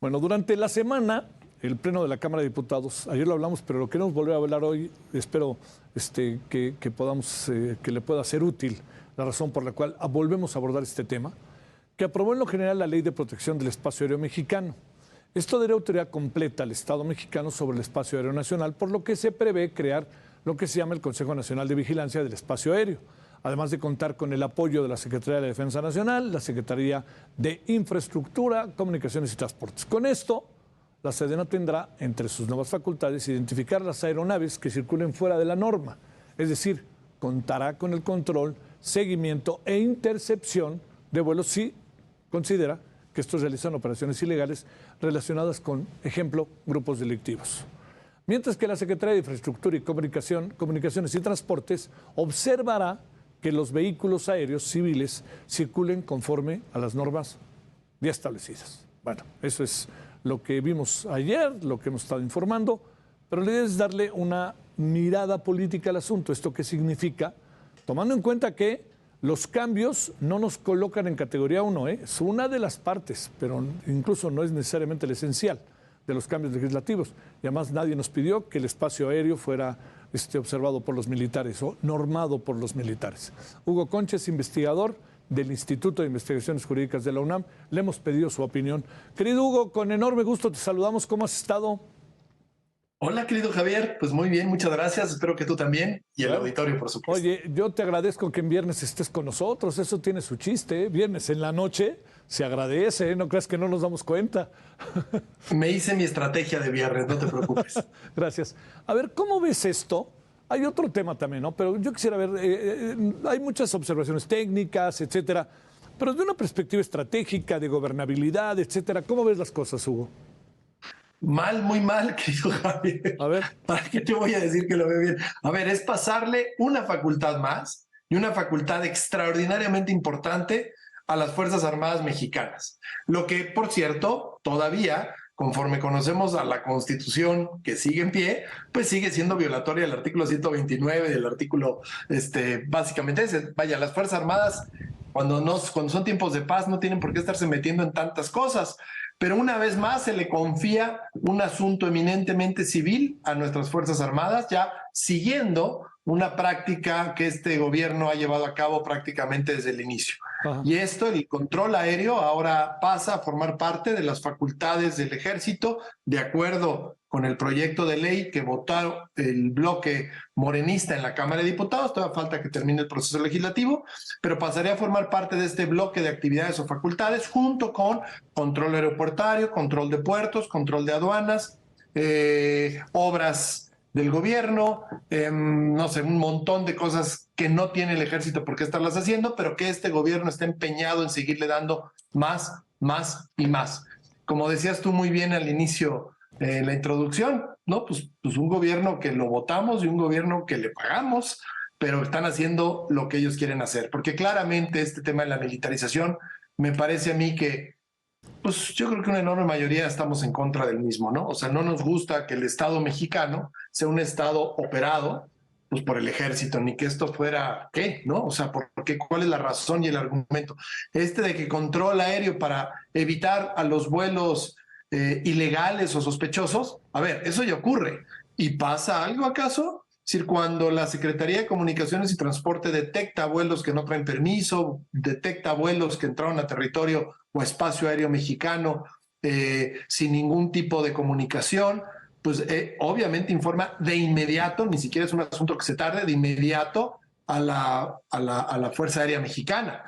Bueno, durante la semana, el Pleno de la Cámara de Diputados, ayer lo hablamos, pero lo queremos volver a hablar hoy, espero que podamos, que le pueda ser útil la razón por la cual volvemos a abordar este tema, que aprobó en lo general la Ley de Protección del Espacio Aéreo Mexicano. Esto daría autoridad completa al Estado mexicano sobre el espacio aéreo nacional, por lo que se prevé crear lo que se llama el Consejo Nacional de Vigilancia del Espacio Aéreo, además de contar con el apoyo de la Secretaría de la Defensa Nacional, la Secretaría de Infraestructura, Comunicaciones y Transportes. Con esto, la Sedena tendrá entre sus nuevas facultades identificar las aeronaves que circulen fuera de la norma, es decir, contará con el control, seguimiento e intercepción de vuelos si considera que estos realizan operaciones ilegales relacionadas con, ejemplo, grupos delictivos. Mientras que la Secretaría de Infraestructura y Comunicaciones y Transportes observará que los vehículos aéreos civiles circulen conforme a las normas ya establecidas. Bueno, eso es lo que vimos ayer, lo que hemos estado informando, pero la idea es darle una mirada política al asunto. ¿Esto qué significa? Tomando en cuenta que los cambios no nos colocan en categoría 1, es una de las partes, pero incluso no es necesariamente el esencial de los cambios legislativos. Y además nadie nos pidió que el espacio aéreo fuera observado por los militares o normado por los militares. Hugo Concha es investigador del Instituto de Investigaciones Jurídicas de la UNAM. Le hemos pedido su opinión. Querido Hugo, con enorme gusto te saludamos. ¿Cómo has estado? Hola, querido Javier. Pues muy bien, muchas gracias. Espero que tú también y el auditorio, por supuesto. Oye, yo te agradezco que en viernes estés con nosotros. Eso tiene su chiste, ¿eh? Viernes en la noche se agradece, ¿eh? No creas que no nos damos cuenta. Me hice mi estrategia de viernes, no te preocupes. Gracias. A ver, ¿cómo ves esto? Hay otro tema también, ¿no? Pero yo quisiera ver, hay muchas observaciones técnicas, etcétera, pero de una perspectiva estratégica, de gobernabilidad, etcétera, ¿cómo ves las cosas, Hugo? Mal, muy mal, querido Javier. A ver. ¿Para qué te voy a decir que lo veo bien? A ver, es pasarle una facultad más y una facultad extraordinariamente importante a las Fuerzas Armadas mexicanas. Lo que, por cierto, todavía, conforme conocemos a la Constitución que sigue en pie, pues sigue siendo violatoria del artículo 129 del artículo, básicamente ese. Vaya, las Fuerzas Armadas, cuando son tiempos de paz, no tienen por qué estarse metiendo en tantas cosas. Pero una vez más se le confía un asunto eminentemente civil a nuestras Fuerzas Armadas, ya siguiendo una práctica que este gobierno ha llevado a cabo prácticamente desde el inicio. Ajá. Y esto, el control aéreo, ahora pasa a formar parte de las facultades del Ejército, de acuerdo con el proyecto de ley que votó el bloque morenista en la Cámara de Diputados. Todavía falta que termine el proceso legislativo, pero pasaría a formar parte de este bloque de actividades o facultades junto con control aeroportuario, control de puertos, control de aduanas, obras del gobierno, no sé, un montón de cosas que no tiene el Ejército por qué estarlas haciendo, pero que este gobierno está empeñado en seguirle dando más, más y más. Como decías tú muy bien al inicio, en la introducción, ¿no? Pues un gobierno que lo votamos y un gobierno que le pagamos, pero están haciendo lo que ellos quieren hacer. Porque claramente este tema de la militarización, me parece a mí que, pues yo creo que una enorme mayoría estamos en contra del mismo, ¿no? O sea, no nos gusta que el Estado mexicano sea un Estado operado pues por el Ejército, ni que esto fuera, ¿qué? ¿No? O sea, ¿cuál es la razón y el argumento? De que control aéreo para evitar a los vuelos ilegales o sospechosos, a ver, eso ya ocurre. ¿Y pasa algo acaso? Es decir, cuando la Secretaría de Comunicaciones y Transporte detecta vuelos que no traen permiso, detecta vuelos que entraron a territorio o espacio aéreo mexicano sin ningún tipo de comunicación, pues obviamente informa de inmediato, ni siquiera es un asunto que se tarde, de inmediato a la Fuerza Aérea Mexicana.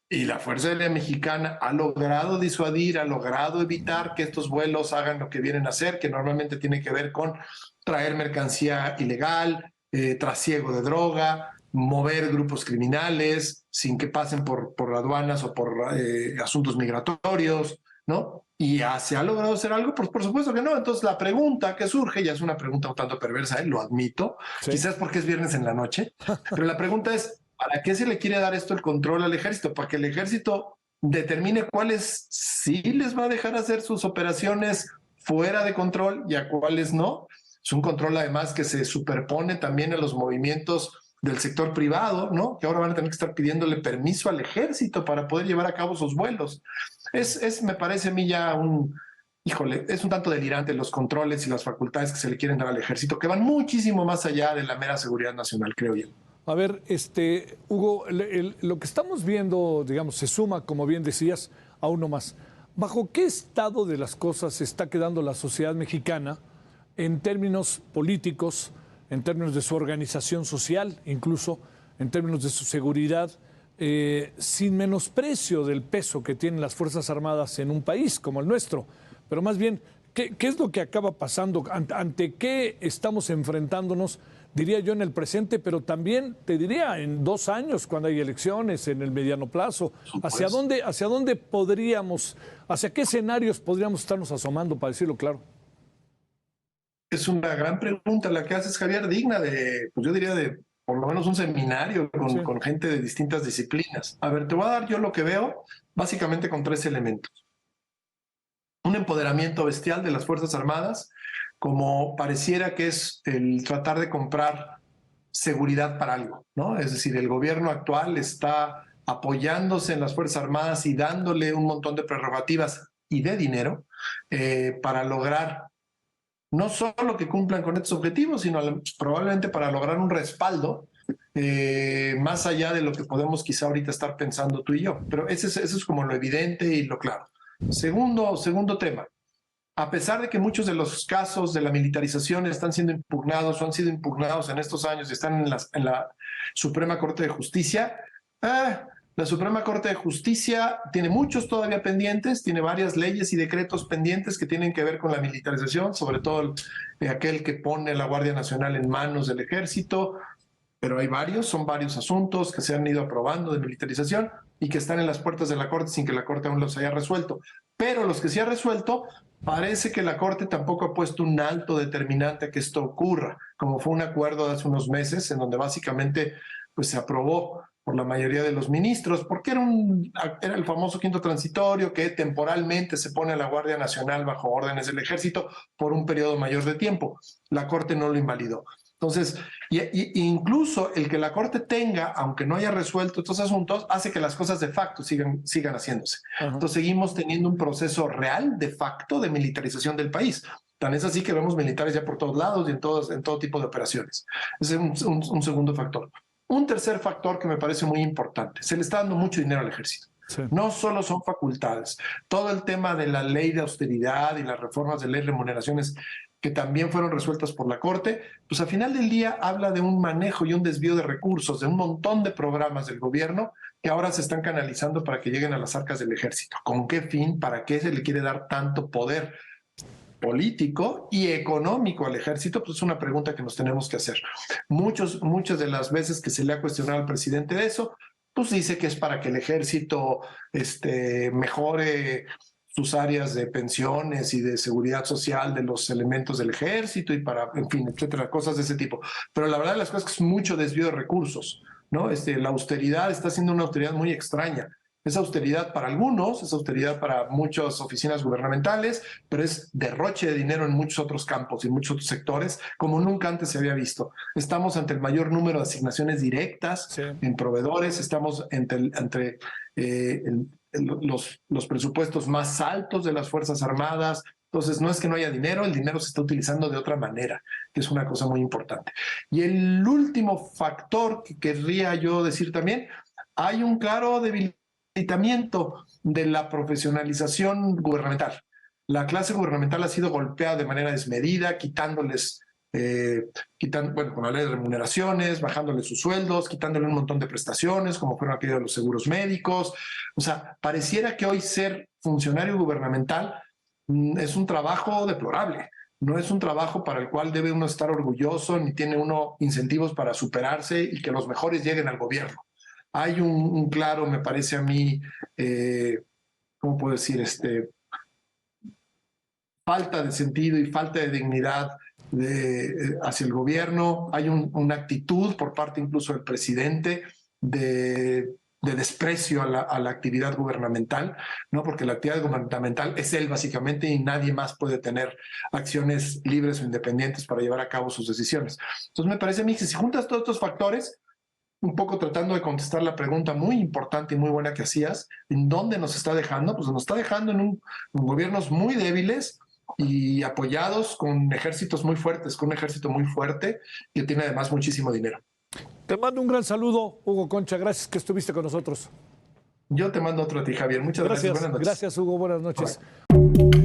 Y la Fuerza Aérea Mexicana ha logrado disuadir, ha logrado evitar que estos vuelos hagan lo que vienen a hacer, que normalmente tiene que ver con traer mercancía ilegal, trasiego de droga, mover grupos criminales sin que pasen por aduanas o por asuntos migratorios, ¿no? Y se ha logrado hacer algo, pues por supuesto que no. Entonces la pregunta que surge, ya es una pregunta un tanto perversa, lo admito, sí. Quizás porque es viernes en la noche, pero la pregunta es, ¿para qué se le quiere dar esto el control al Ejército? ¿Para que el Ejército determine cuáles sí les va a dejar hacer sus operaciones fuera de control y a cuáles no? Es un control además que se superpone también a los movimientos del sector privado, ¿no? Que ahora van a tener que estar pidiéndole permiso al Ejército para poder llevar a cabo sus vuelos. Me parece a mí ya híjole, es un tanto delirante los controles y las facultades que se le quieren dar al ejército, que van muchísimo más allá de la mera seguridad nacional, creo yo. A ver, Hugo, lo que estamos viendo, digamos, se suma, como bien decías, a uno más. ¿Bajo qué estado de las cosas se está quedando la sociedad mexicana en términos políticos, en términos de su organización social, incluso en términos de su seguridad, sin menosprecio del peso que tienen las Fuerzas Armadas en un país como el nuestro? Pero más bien, ¿qué es lo que acaba pasando? ¿Ante qué estamos enfrentándonos? Diría yo en el presente, pero también te diría en 2 años, cuando hay elecciones, en el mediano plazo. Hacia dónde podríamos, hacia qué escenarios podríamos estarnos asomando, para decirlo claro? Es una gran pregunta la que haces, Javier, digna de, pues yo diría de por lo menos un seminario Sí. con gente de distintas disciplinas. A ver, te voy a dar yo lo que veo básicamente con 3 elementos. Un empoderamiento bestial de las Fuerzas Armadas, como pareciera que es el tratar de comprar seguridad para algo, ¿no? Es decir, el gobierno actual está apoyándose en las Fuerzas Armadas y dándole un montón de prerrogativas y de dinero para lograr no solo que cumplan con estos objetivos, sino probablemente para lograr un respaldo más allá de lo que podemos quizá ahorita estar pensando tú y yo. Pero eso es como lo evidente y lo claro. Segundo tema. A pesar de que muchos de los casos de la militarización están siendo impugnados o han sido impugnados en estos años y están en la Suprema Corte de Justicia, la Suprema Corte de Justicia tiene muchos todavía pendientes, tiene varias leyes y decretos pendientes que tienen que ver con la militarización, sobre todo aquel que pone la Guardia Nacional en manos del ejército, pero hay son varios asuntos que se han ido aprobando de militarización y que están en las puertas de la Corte sin que la Corte aún los haya resuelto. Pero los que sí ha resuelto, parece que la Corte tampoco ha puesto un alto determinante a que esto ocurra, como fue un acuerdo de hace unos meses en donde básicamente pues, se aprobó por la mayoría de los ministros, porque era el famoso quinto transitorio que temporalmente se pone a la Guardia Nacional bajo órdenes del ejército por un periodo mayor de tiempo. La Corte no lo invalidó. Entonces, incluso el que la Corte tenga, aunque no haya resuelto estos asuntos, hace que las cosas de facto sigan haciéndose. Ajá. Entonces, seguimos teniendo un proceso real, de facto, de militarización del país. Tan es así que vemos militares ya por todos lados y en todo tipo de operaciones. Ese es un segundo factor. Un tercer factor que me parece muy importante, se le está dando mucho dinero al ejército. Sí. No solo son facultades, todo el tema de la ley de austeridad y las reformas de ley de remuneraciones que también fueron resueltas por la Corte, pues al final del día habla de un manejo y un desvío de recursos, de un montón de programas del gobierno que ahora se están canalizando para que lleguen a las arcas del ejército. ¿Con qué fin? ¿Para qué se le quiere dar tanto poder político y económico al ejército? Pues es una pregunta que nos tenemos que hacer. Muchas de las veces que se le ha cuestionado al presidente de eso, pues dice que es para que el ejército mejore sus áreas de pensiones y de seguridad social de los elementos del ejército y para, en fin, etcétera, cosas de ese tipo. Pero la verdad de las cosas es que es mucho desvío de recursos, ¿no? La austeridad está siendo una austeridad muy extraña. Es austeridad para algunos, es austeridad para muchas oficinas gubernamentales, pero es derroche de dinero en muchos otros campos y en muchos otros sectores, como nunca antes se había visto. Estamos ante el mayor número de asignaciones directas en proveedores, estamos entre los presupuestos más altos de las Fuerzas Armadas. Entonces, no es que no haya dinero, el dinero se está utilizando de otra manera, que es una cosa muy importante. Y el último factor que querría yo decir también, hay un claro debilitamiento de la profesionalización gubernamental. La clase gubernamental ha sido golpeada de manera desmedida, quitándoles, con la ley de remuneraciones, bajándoles sus sueldos, quitándole un montón de prestaciones, como fueron aquellos de los seguros médicos. O sea, pareciera que hoy ser funcionario gubernamental es un trabajo deplorable. No es un trabajo para el cual debe uno estar orgulloso, ni tiene uno incentivos para superarse y que los mejores lleguen al gobierno. Hay un claro, me parece a mí, ¿cómo puedo decir? Falta de sentido y falta de dignidad hacia el gobierno. Hay una actitud por parte incluso del presidente de desprecio a la actividad gubernamental, ¿no? Porque la actividad gubernamental es él básicamente y nadie más puede tener acciones libres o independientes para llevar a cabo sus decisiones. Entonces me parece a mí que si juntas todos estos factores, un poco tratando de contestar la pregunta muy importante y muy buena que hacías, ¿en dónde nos está dejando? Pues nos está dejando en gobiernos muy débiles y apoyados con ejércitos muy fuertes, con un ejército muy fuerte que tiene además muchísimo dinero. Te mando un gran saludo, Hugo Concha. Gracias que estuviste con nosotros. Yo te mando otro a ti, Javier. Muchas gracias. Buenas noches. Gracias, Hugo. Buenas noches. Bye.